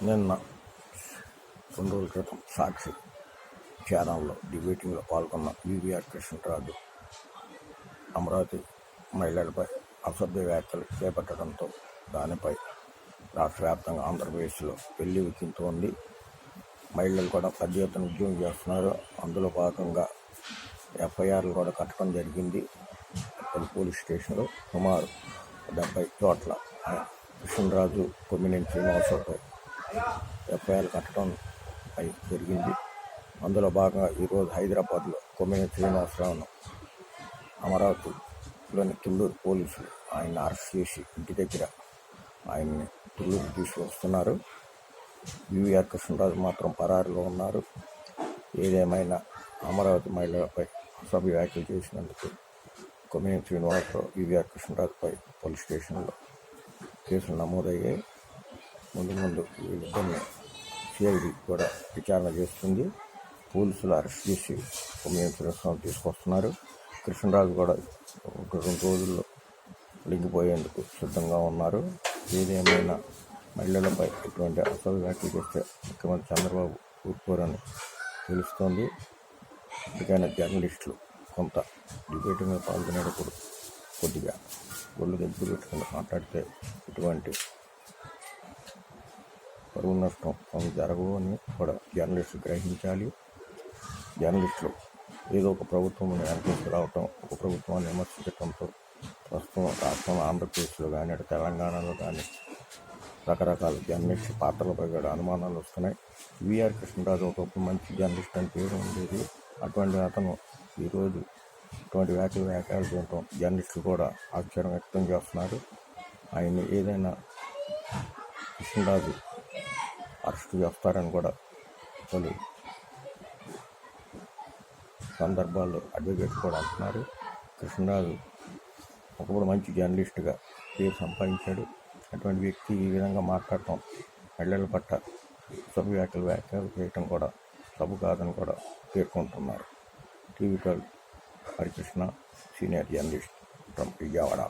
నిన్న 2 రోజుల క్రితం సాక్షి ఛానల్లో డిబేటింగ్లో పాల్గొన్న వివిఆర్ కృష్ణరాజు అమరావతి మహిళలపై అసభ్య వ్యాఖ్యలు చేపట్టడంతో దానిపై రాష్ట్ర వ్యాప్తంగా ఆంధ్రప్రదేశ్లో పెళ్లి విచ్చుతోంది. మహిళలు కూడా పెద్ద ఎత్తున ఉద్యమం చేస్తున్నారు. అందులో భాగంగా ఎఫ్ఐఆర్లు కూడా కట్టడం జరిగింది. పోలీస్ స్టేషన్లో సుమారు 70 చోట్ల కృష్ణరాజు, కొమ్మినేని శ్రీనివాసరావుపై ఎఫ్ఐఆర్ కట్టడం జరిగింది. అందులో భాగంగా ఈరోజు హైదరాబాద్లో కొమ్మినేని శ్రీనివాసరావును అమరావతిలోని తుళ్ళూరు పోలీసులు ఆయన్ని అరెస్ట్ చేసి ఇంటి దగ్గర ఆయన్ని తుళ్ళూరు తీసుకొస్తున్నారు. వివిఆర్ కృష్ణరాజు మాత్రం పరారులో ఉన్నారు. ఏదేమైనా అమరావతి మహిళలపై అసభ్య వ్యాఖ్యలు చేసినందుకు కొమ్మినేని శ్రీనివాసరావు, వివిఆర్ కృష్ణరాజుపై పోలీస్ స్టేషన్లో కేసులు నమోదయ్యాయి. ముందు వీళ్ళిద్దరిని సిఐడి కూడా విచారణ చేస్తుంది. పోలీసులు అరెస్ట్ చేసి కొమ్మినేని శ్రీనివాసరావు తీసుకొస్తున్నారు. కృష్ణరాజు కూడా 2 రోజుల్లో లొంగిపోయేందుకు సిద్ధంగా ఉన్నారు. ఏదేమైనా మహిళలపై ఇటువంటి అసలు వ్యాఖ్యలు చేస్తే ముఖ్యమంత్రి చంద్రబాబు ఊరుకోరని తెలుస్తోంది. ఇప్పటికైనా జర్నలిస్టులు కొంత డిబేటింగ్లో పాల్గొనేటప్పుడు కొద్దిగా ఒళ్ళు దగ్గర పెట్టుకుని మాట్లాడితే ఇటువంటి పరువు నష్టం జరగవు అని కూడా జర్నలిస్టులు గ్రహించాలి. జర్నలిస్టులు ఏదో ఒక ప్రభుత్వం తీసుకురావటం, ఒక ప్రభుత్వాన్ని విమర్శించడంతో ప్రస్తుతం రాష్ట్రంలో ఆంధ్రప్రదేశ్లో కానీ అటు తెలంగాణలో కానీ రకరకాల జర్నలిస్ట్ పాత్రలపై కూడా అనుమానాలు వస్తున్నాయి. విఆర్ కృష్ణరాజు ఒకప్పుడు మంచి జర్నలిస్ట్ అని పేరు ఉండేది. అటువంటి అతను ఈరోజు ఇటువంటి వ్యాఖ్యలు చేయడం జర్నలిస్టులు కూడా ఆశ్చర్యం వ్యక్తం చేస్తున్నారు. ఆయన ఏదైనా కృష్ణరాజు అరెస్టు చేస్తారని కూడా పలు సందర్భాల్లో అడ్వకేట్స్ కూడా అంటున్నారు. కృష్ణరాజు ఒకప్పుడు మంచి జర్నలిస్టుగా పేరు సంపాదించాడు. అటువంటి వ్యక్తి ఈ విధంగా మాట్లాడటం, మహిళల పట్ల వ్యాఖ్యలు చేయటం కూడా సబు కాదని కూడా పేర్కొంటున్నారు. TV 12 Harikrishna, senior journalist from Vijayawada.